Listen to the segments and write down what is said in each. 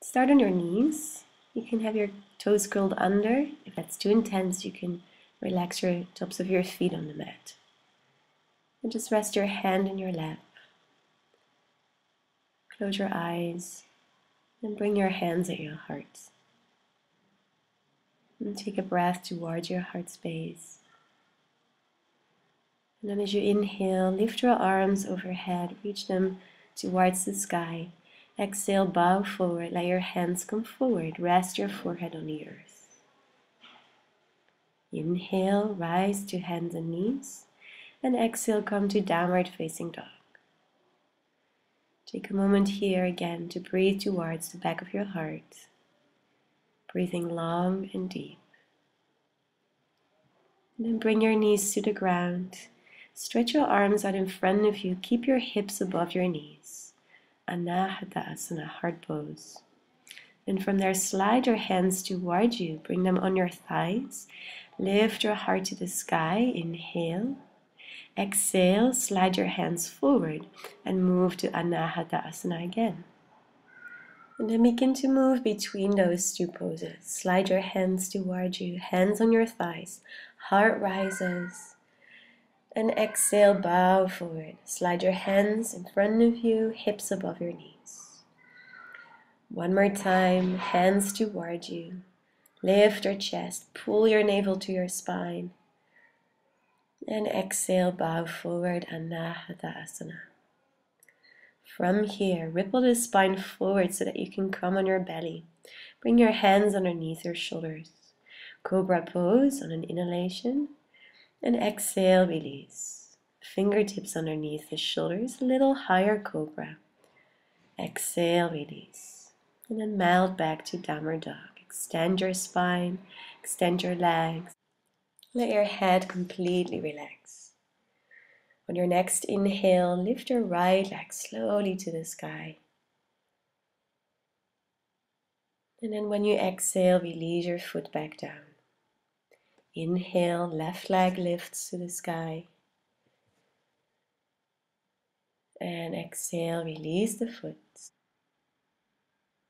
Start on your knees. You can have your toes curled under. If that's too intense, you can relax your tops of your feet on the mat. And just rest your hand in your lap. Close your eyes and bring your hands at your heart. And take a breath towards your heart space. And then as you inhale, lift your arms overhead, reach them towards the sky. Exhale, bow forward, let your hands come forward, rest your forehead on the earth. Inhale, rise to hands and knees, and exhale, come to downward facing dog. Take a moment here again to breathe towards the back of your heart, breathing long and deep. And then bring your knees to the ground, stretch your arms out in front of you, keep your hips above your knees. Anahata heart pose. And from there, slide your hands towards you, bring them on your thighs, lift your heart to the sky, inhale. Exhale, slide your hands forward and move to Anahata Asana again. And then begin to move between those two poses. Slide your hands towards you, hands on your thighs, heart rises. And exhale, bow forward. Slide your hands in front of you, hips above your knees. One more time, hands towards you. Lift your chest, pull your navel to your spine. And exhale, bow forward, Anahata Asana. From here, ripple the spine forward so that you can come on your belly. Bring your hands underneath your shoulders. Cobra pose on an inhalation. And exhale, release. Fingertips underneath the shoulders, a little higher cobra. Exhale, release. And then melt back to downward dog. Extend your spine, extend your legs. Let your head completely relax. On your next inhale, lift your right leg slowly to the sky. And then when you exhale, release your foot back down. Inhale, left leg lifts to the sky. And exhale, release the foot.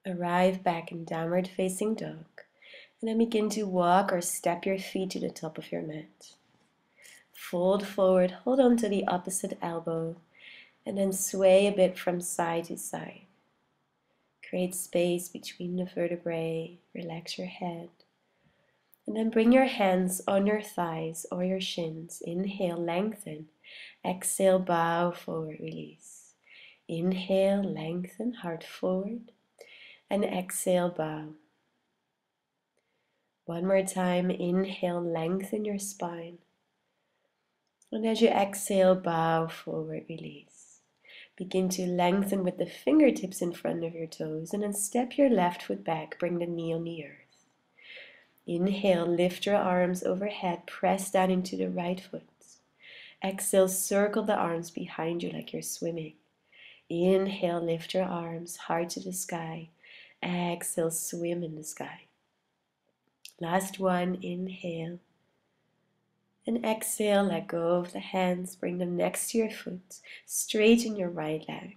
Arrive back in downward facing dog. And then begin to walk or step your feet to the top of your mat. Fold forward, hold on to the opposite elbow. And then sway a bit from side to side. Create space between the vertebrae. Relax your head. And then bring your hands on your thighs or your shins. Inhale, lengthen. Exhale, bow forward, release. Inhale, lengthen, heart forward. And exhale, bow. One more time, inhale, lengthen your spine. And as you exhale, bow forward, release. Begin to lengthen with the fingertips in front of your toes. And then step your left foot back, bring the knee on the earth. Inhale, lift your arms overhead, press down into the right foot. Exhale, circle the arms behind you like you're swimming. Inhale, lift your arms, heart to the sky. Exhale, swim in the sky. Last one, inhale. And exhale, let go of the hands, bring them next to your foot, straighten your right leg.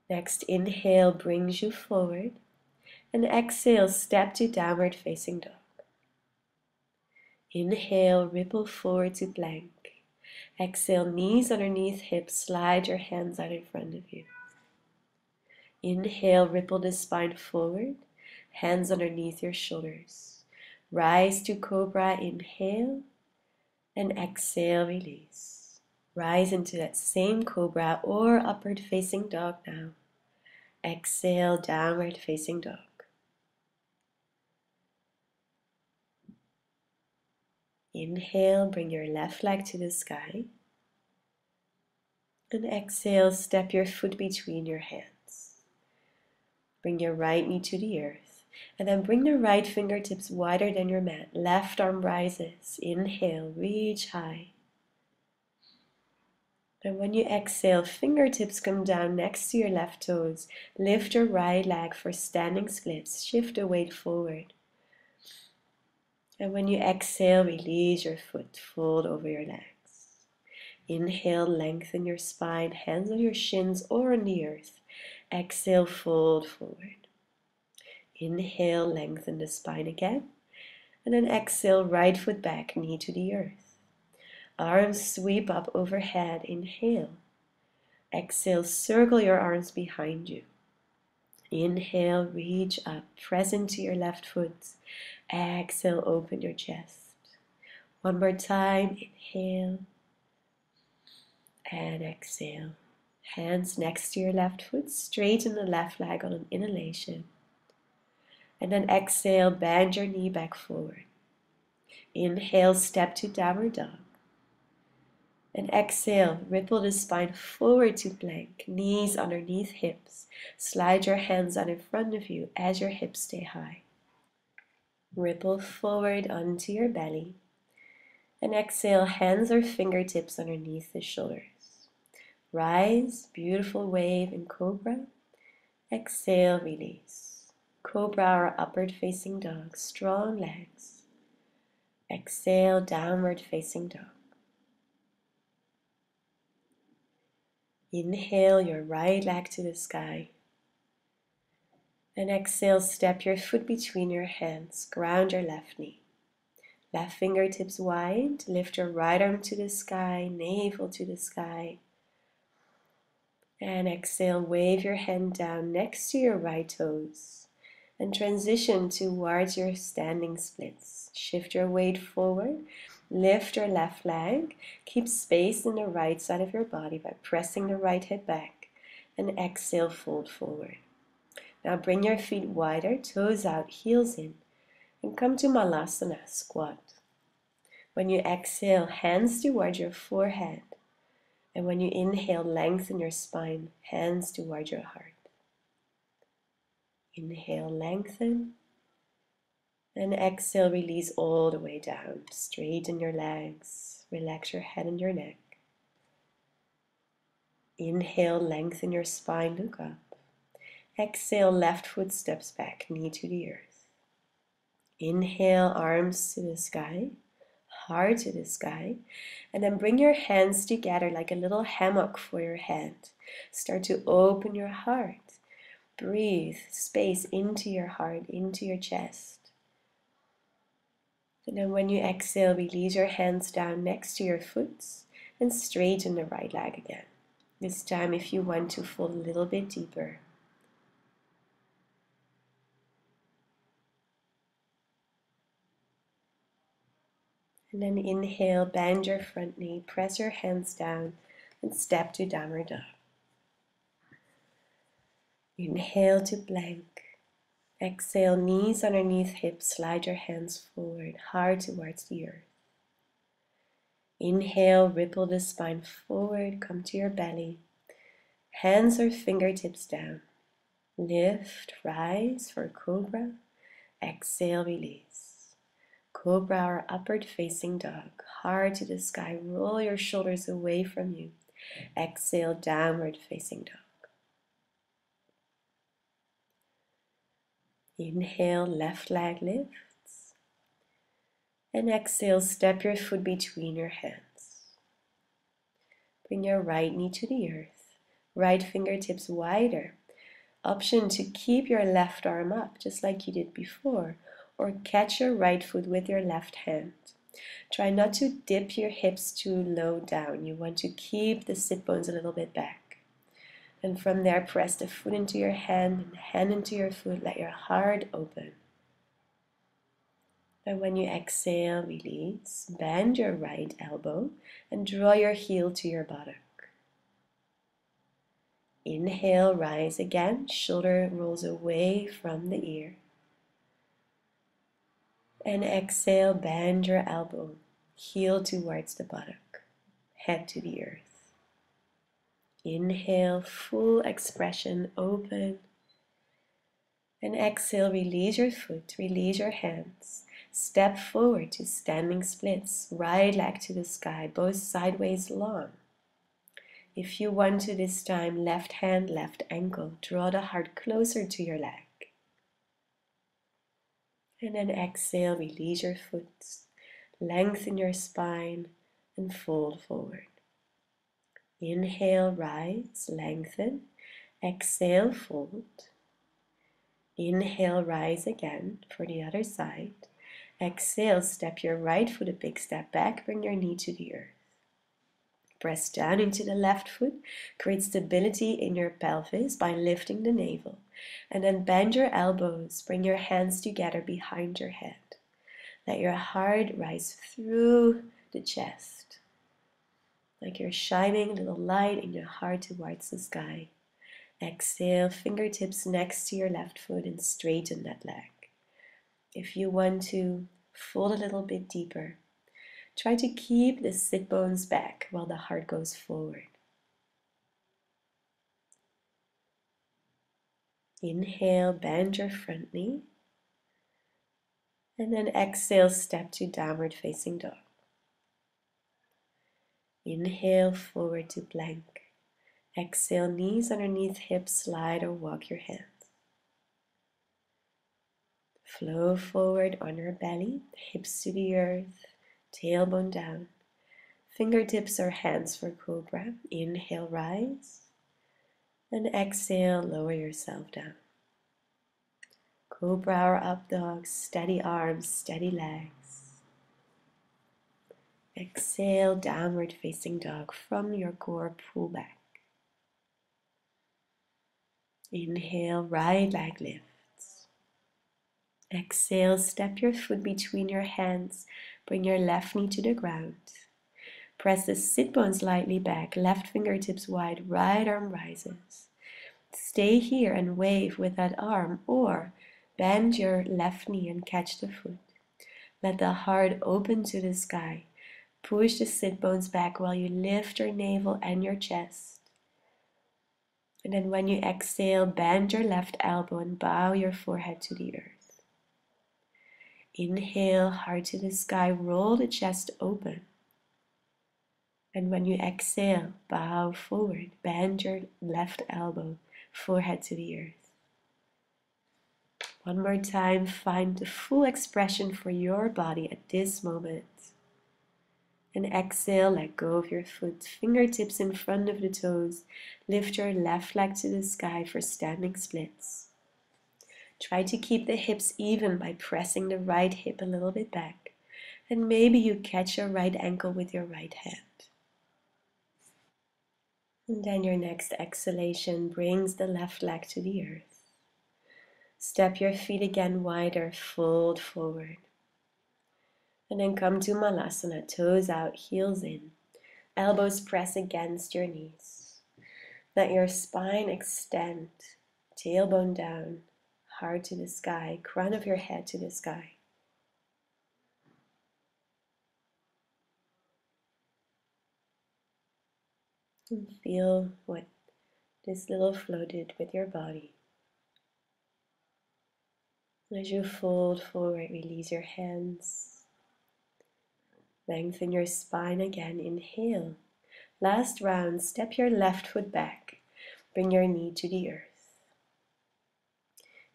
Next inhale brings you forward. And exhale, step to downward facing dog. Inhale, ripple forward to plank. Exhale, knees underneath hips, slide your hands out in front of you. Inhale, ripple the spine forward, hands underneath your shoulders. Rise to cobra, inhale, and exhale, release. Rise into that same cobra or upward facing dog now. Exhale, downward facing dog. Inhale, bring your left leg to the sky. And exhale, step your foot between your hands. Bring your right knee to the earth. And then bring the right fingertips wider than your mat. Left arm rises. Inhale, reach high. And when you exhale, fingertips come down next to your left toes. Lift your right leg for standing splits. Shift the weight forward. And when you exhale, release your foot, fold over your legs. Inhale, lengthen your spine, hands on your shins or on the earth. Exhale, fold forward. Inhale, lengthen the spine again. And then exhale, right foot back, knee to the earth. Arms sweep up overhead. Inhale. Exhale, circle your arms behind you. Inhale, reach up, press into your left foot. Exhale, open your chest. One more time, inhale and exhale. Hands next to your left foot, straighten the left leg on an inhalation. And then exhale, bend your knee back forward. Inhale, step to downward dog. And exhale, ripple the spine forward to plank, knees underneath hips. Slide your hands out in front of you as your hips stay high. Ripple forward onto your belly. And exhale, hands or fingertips underneath the shoulders. Rise, beautiful wave in cobra. Exhale, release. Cobra or upward facing dog, strong legs. Exhale, downward facing dog. Inhale your right leg to the sky. And exhale, step your foot between your hands, ground your left knee. Left fingertips wide, lift your right arm to the sky, navel to the sky. And exhale, wave your hand down next to your right toes. And transition towards your standing splits. Shift your weight forward, lift your left leg, keep space in the right side of your body by pressing the right hip back. And exhale, fold forward. Now bring your feet wider, toes out, heels in, and come to Malasana, squat. When you exhale, hands toward your forehead. And when you inhale, lengthen your spine, hands toward your heart. Inhale, lengthen. And exhale, release all the way down. Straighten your legs, relax your head and your neck. Inhale, lengthen your spine, look up. Exhale, left foot steps back, knee to the earth. Inhale, arms to the sky, heart to the sky. And then bring your hands together like a little hammock for your head. Start to open your heart. Breathe space into your heart, into your chest. And then when you exhale, release your hands down next to your foot and straighten the right leg again. This time, if you want to, fold a little bit deeper. And then inhale, bend your front knee, press your hands down, and step to downward dog. Inhale to plank. Exhale, knees underneath hips, slide your hands forward, heart towards the earth. Inhale, ripple the spine forward, come to your belly. Hands or fingertips down. Lift, rise for cobra. Exhale, release. Cobra or upward facing dog. Heart to the sky, roll your shoulders away from you. Exhale, downward facing dog. Inhale, left leg lifts. And exhale, step your foot between your hands. Bring your right knee to the earth. Right fingertips wider. Option to keep your left arm up, just like you did before, or catch your right foot with your left hand. Try not to dip your hips too low down. You want to keep the sit bones a little bit back. And from there, press the foot into your hand and the hand into your foot. Let your heart open. And when you exhale, release. Bend your right elbow and draw your heel to your buttock. Inhale, rise again. Shoulder rolls away from the ear. And exhale, bend your elbow. Heel towards the buttock. Head to the earth. Inhale, full expression, open. And exhale, release your foot, release your hands. Step forward to standing splits. Right leg to the sky, both sideways long. If you want to this time, left hand, left ankle. Draw the heart closer to your leg. And then exhale, release your foot. Lengthen your spine and fold forward. Inhale, rise, lengthen. Exhale, fold. Inhale, rise again for the other side. Exhale, step your right foot a big step back, bring your knee to the earth. Press down into the left foot, create stability in your pelvis by lifting the navel. And then bend your elbows, bring your hands together behind your head. Let your heart rise through the chest, like you're shining a little light in your heart towards the sky. Exhale, fingertips next to your left foot and straighten that leg. If you want to fold a little bit deeper, try to keep the sit bones back while the heart goes forward. Inhale, bend your front knee. And then exhale, step to downward facing dog. Inhale, forward to plank. Exhale, knees underneath hips, slide or walk your hands. Flow forward on your belly, hips to the earth, tailbone down. Fingertips or hands for cobra. Inhale, rise. And exhale, lower yourself down. Cobra or up dog, steady arms, steady legs. Exhale, downward facing dog. From your core, pull back. Inhale, right leg lifts. Exhale, step your foot between your hands. Bring your left knee to the ground. Press the sit bones lightly back, left fingertips wide, right arm rises. Stay here and wave with that arm, or bend your left knee and catch the foot. Let the heart open to the sky. Push the sit bones back while you lift your navel and your chest. And then when you exhale, bend your left elbow and bow your forehead to the earth. Inhale, heart to the sky, roll the chest open. And when you exhale, bow forward, bend your left elbow, forehead to the earth. One more time, find the full expression for your body at this moment. And exhale, let go of your foot, fingertips in front of the toes. Lift your left leg to the sky for standing splits. Try to keep the hips even by pressing the right hip a little bit back. And maybe you catch your right ankle with your right hand. And then your next exhalation brings the left leg to the earth. Step your feet again wider, fold forward. And then come to Malasana, toes out, heels in. Elbows press against your knees. Let your spine extend, tailbone down, heart to the sky, crown of your head to the sky. And feel what this little flow did with your body. As you fold forward, release your hands. Lengthen your spine again. Inhale. Last round, step your left foot back. Bring your knee to the earth.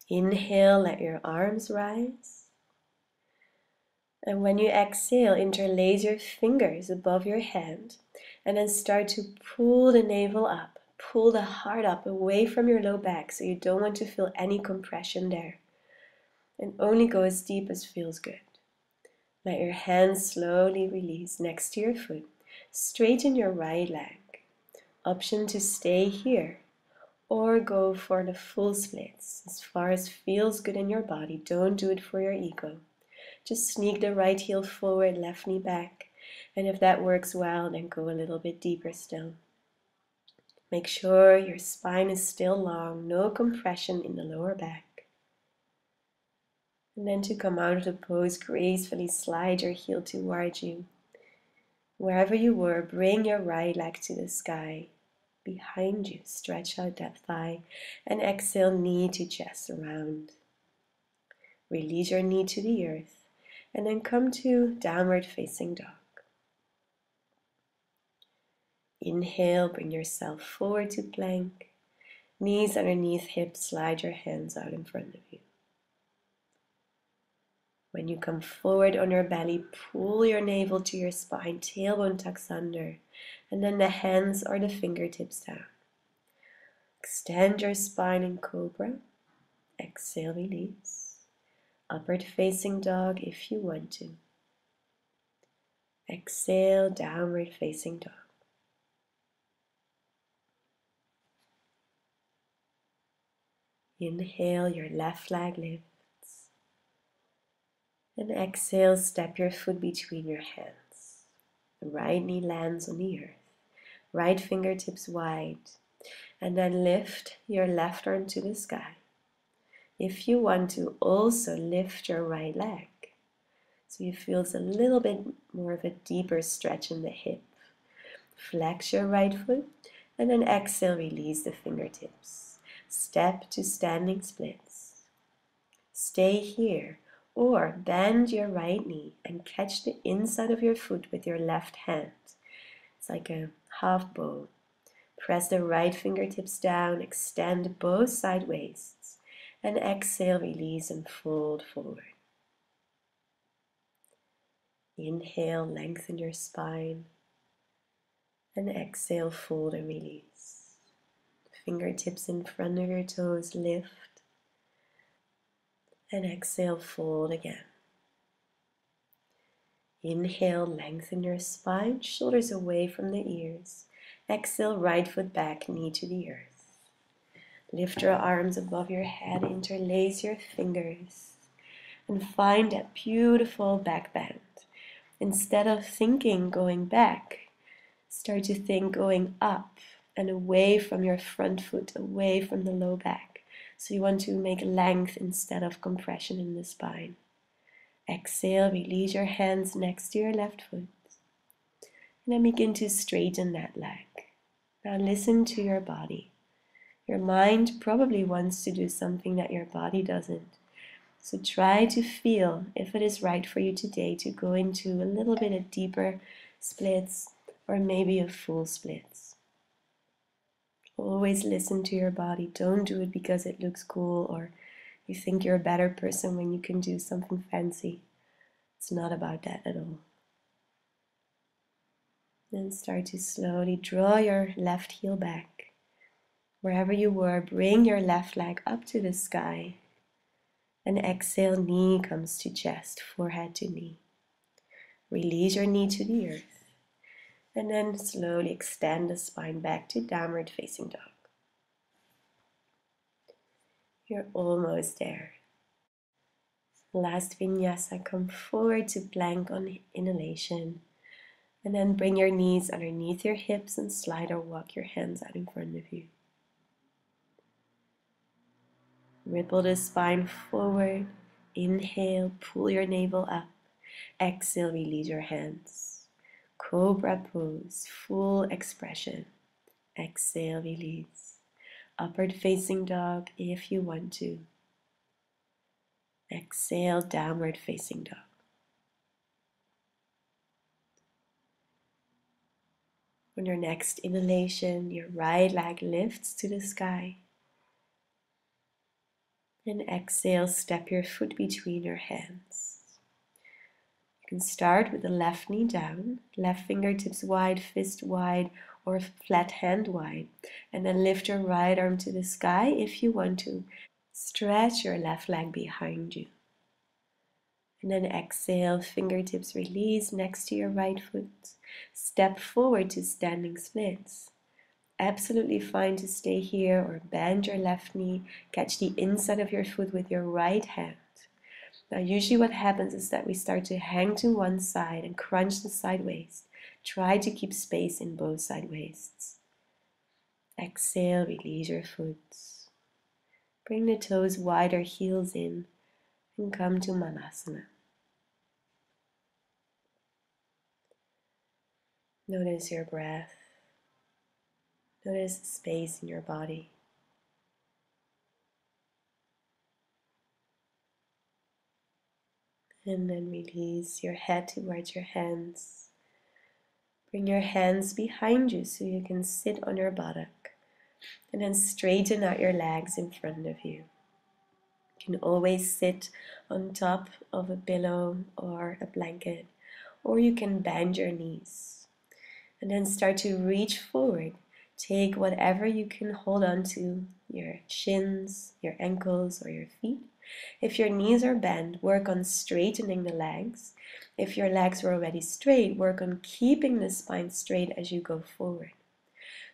Inhale, let your arms rise. And when you exhale, interlace your fingers above your hand and then start to pull the navel up. Pull the heart up away from your low back so you don't want to feel any compression there. And only go as deep as feels good. Let your hands slowly release next to your foot. Straighten your right leg. Option to stay here or go for the full splits as far as feels good in your body. Don't do it for your ego. Just sneak the right heel forward, left knee back. And if that works well, then go a little bit deeper still. Make sure your spine is still long, no compression in the lower back. And then to come out of the pose, gracefully slide your heel towards you. Wherever you were, bring your right leg to the sky. Behind you, stretch out that thigh. And exhale, knee to chest around. Release your knee to the earth. And then come to downward facing dog. Inhale, bring yourself forward to plank. Knees underneath hips, slide your hands out in front of you. When you come forward on your belly, pull your navel to your spine, tailbone tucks under, and then the hands or the fingertips down. Extend your spine in cobra. Exhale, release. Upward facing dog if you want to. Exhale, downward facing dog. Inhale, your left leg lifts. And exhale, step your foot between your hands. The right knee lands on the earth. Right fingertips wide. And then lift your left arm to the sky. If you want to, also lift your right leg. So you feel a little bit more of a deeper stretch in the hip. Flex your right foot and then exhale, release the fingertips. Step to standing splits. Stay here or bend your right knee and catch the inside of your foot with your left hand. It's like a half bow. Press the right fingertips down, extend both side waists, and exhale, release and fold forward. Inhale, lengthen your spine, and exhale, fold and release. Fingertips in front of your toes, lift, and exhale, fold again. Inhale, lengthen your spine, shoulders away from the ears. Exhale, right foot back, knee to the earth. Lift your arms above your head, interlace your fingers, and find that beautiful back bend. Instead of thinking going back, start to think going up and away from your front foot, away from the low back. So you want to make length instead of compression in the spine. Exhale, release your hands next to your left foot. And then begin to straighten that leg. Now listen to your body. Your mind probably wants to do something that your body doesn't. So try to feel if it is right for you today to go into a little bit of deeper splits or maybe a full splits. Always listen to your body. Don't do it because it looks cool or you think you're a better person when you can do something fancy. It's not about that at all. Then start to slowly draw your left heel back. Wherever you were, bring your left leg up to the sky. And exhale, knee comes to chest, forehead to knee. Release your knee to the earth. And then slowly extend the spine back to downward facing dog. You're almost there. Last vinyasa, come forward to plank on inhalation. And then bring your knees underneath your hips and slide or walk your hands out in front of you. Ripple the spine forward. Inhale, pull your navel up. Exhale, release your hands. Cobra pose, full expression. Exhale, release. Upward facing dog if you want to. Exhale, downward facing dog. On your next inhalation, your right leg lifts to the sky. And exhale, step your foot between your hands. You can start with the left knee down, left fingertips wide, fist wide, or flat hand wide. And then lift your right arm to the sky if you want to. Stretch your left leg behind you. And then exhale, fingertips release next to your right foot. Step forward to standing splits. Absolutely fine to stay here or bend your left knee. Catch the inside of your foot with your right hand. Now usually what happens is that we start to hang to one side and crunch the side waist. Try to keep space in both side waists. Exhale, release your foot. Bring the toes wider, heels in, and come to Malasana. Notice your breath. Notice the space in your body. And then release your head towards your hands. Bring your hands behind you so you can sit on your buttock. And then straighten out your legs in front of you. You can always sit on top of a pillow or a blanket. Or you can bend your knees. And then start to reach forward. Take whatever you can hold on to, your shins, your ankles, or your feet. If your knees are bent, work on straightening the legs. If your legs were already straight, work on keeping the spine straight as you go forward.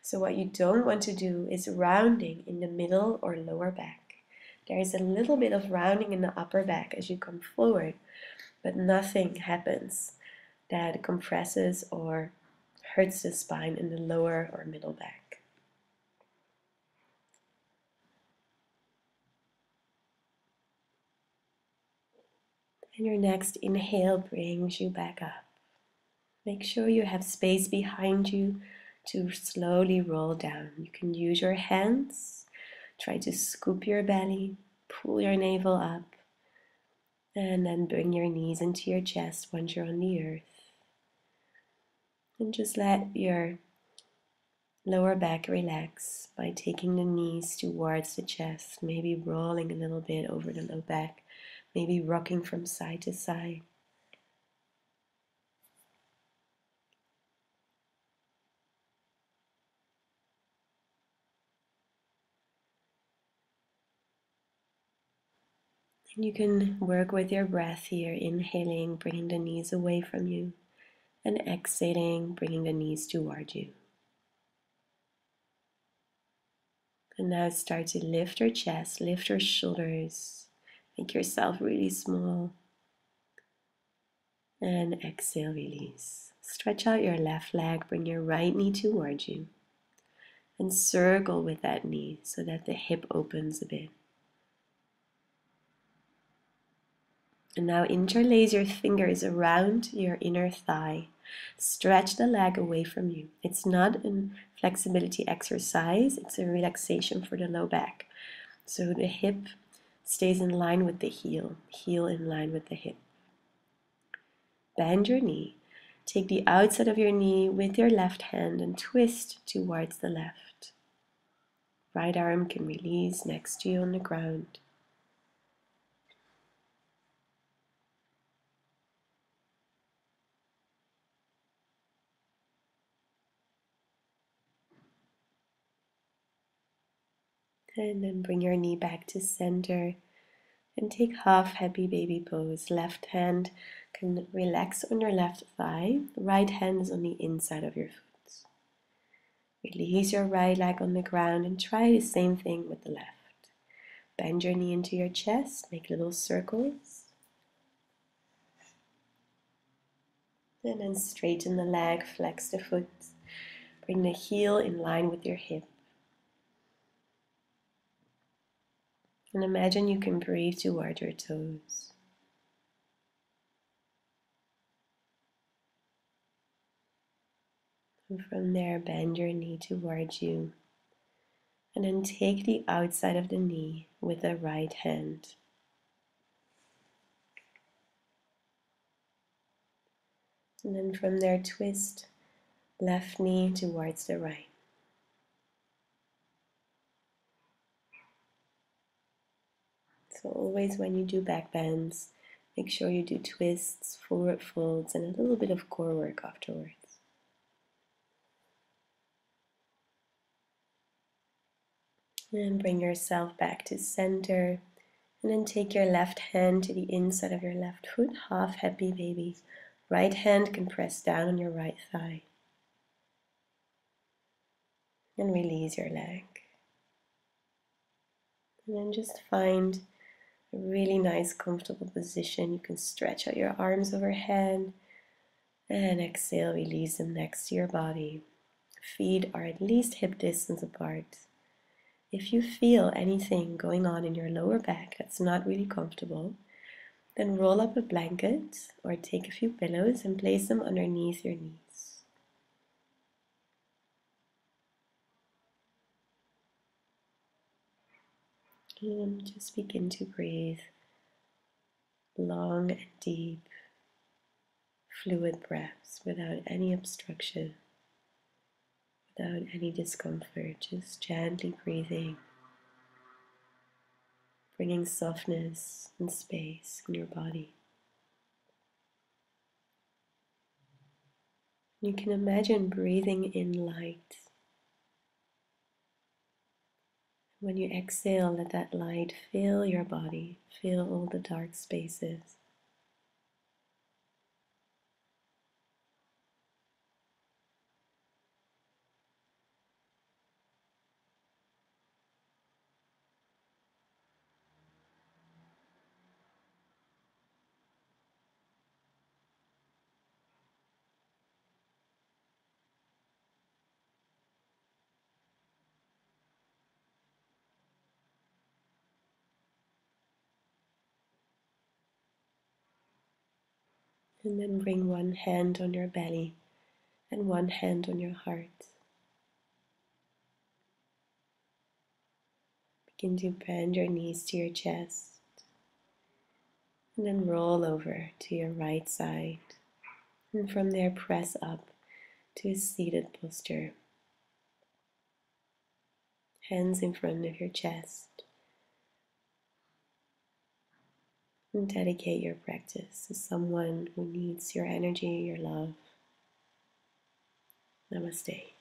So what you don't want to do is rounding in the middle or lower back. There is a little bit of rounding in the upper back as you come forward, but nothing happens that compresses or hurts the spine in the lower or middle back. And your next inhale brings you back up. Make sure you have space behind you to slowly roll down. You can use your hands, try to scoop your belly, pull your navel up, and then bring your knees into your chest once you're on the earth. And just let your lower back relax by taking the knees towards the chest, maybe rolling a little bit over the low back, maybe rocking from side to side. And you can work with your breath here, inhaling, bringing the knees away from you, and exhaling, bringing the knees toward you. And now start to lift your chest, lift your shoulders, make yourself really small. And exhale, release. Stretch out your left leg, bring your right knee towards you. And circle with that knee so that the hip opens a bit. And now interlace your fingers around your inner thigh. Stretch the leg away from you. It's not a flexibility exercise, it's a relaxation for the low back. So the hip stays in line with the heel in line with the hip. Bend your knee. Take the outside of your knee with your left hand and twist towards the left. Right arm can release next to you on the ground. And then bring your knee back to center and take half happy baby pose. Left hand can relax on your left thigh. Right hand is on the inside of your foot. Release your right leg on the ground and try the same thing with the left. Bend your knee into your chest, make little circles. And then straighten the leg, flex the foot. Bring the heel in line with your hip. And imagine you can breathe toward your toes. And from there, bend your knee towards you. And then take the outside of the knee with the right hand. And then from there, twist left knee towards the right. So always when you do back bends, make sure you do twists, forward folds, and a little bit of core work afterwards. And bring yourself back to center. And then take your left hand to the inside of your left foot, half happy baby. Right hand can press down on your right thigh. And release your leg. And then just find a really nice, comfortable position. You can stretch out your arms overhead. And exhale, release them next to your body. Feet are at least hip distance apart. If you feel anything going on in your lower back that's not really comfortable, then roll up a blanket or take a few pillows and place them underneath your knees. And just begin to breathe long and deep, fluid breaths without any obstruction, without any discomfort, just gently breathing, bringing softness and space in your body. You can imagine breathing in light, When you exhale, let that light fill your body, fill all the dark spaces. And then bring one hand on your belly and one hand on your heart. Begin to bend your knees to your chest. And then roll over to your right side. And from there, press up to a seated posture. Hands in front of your chest. And dedicate your practice to someone who needs your energy, your love. Namaste.